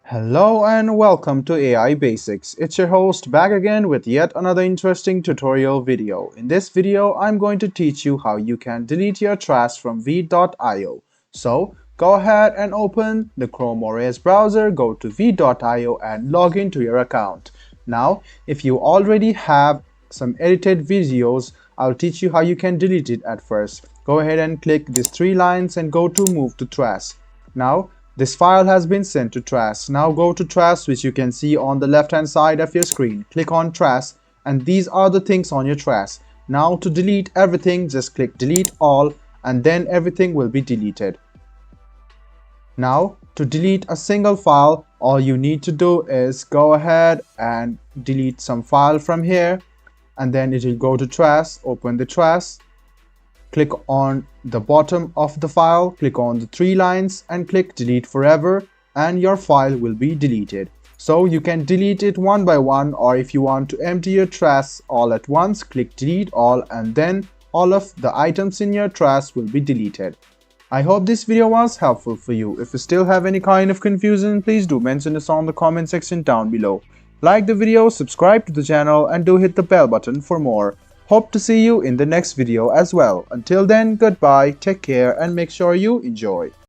Hello and welcome to AI Basics. It's your host back again with yet another interesting tutorial video. In this video, I'm going to teach you how you can delete your trash from veed.io. So go ahead and open the Chrome or Edge browser, go to veed.io and log into your account. Now, if you already have some edited videos, I'll teach you how you can delete it at first. Go ahead and click these three lines and go to move to trash. Now, this file has been sent to trash. Now go to trash, which you can see on the left hand side of your screen. Click on trash and these are the things on your trash. Now to delete everything, just click delete all and then everything will be deleted. Now to delete a single file, all you need to do is go ahead and delete some file from here and then it will go to trash. Open the trash. Click on the bottom of the file, click on the three lines and click delete forever and your file will be deleted. So you can delete it one by one, or if you want to empty your trash all at once, click delete all and then all of the items in your trash will be deleted. I hope this video was helpful for you. If you still have any kind of confusion, please do mention this on the comment section down below. Like the video, subscribe to the channel and do hit the bell button for more. Hope to see you in the next video as well. Until then, goodbye, take care and make sure you enjoy.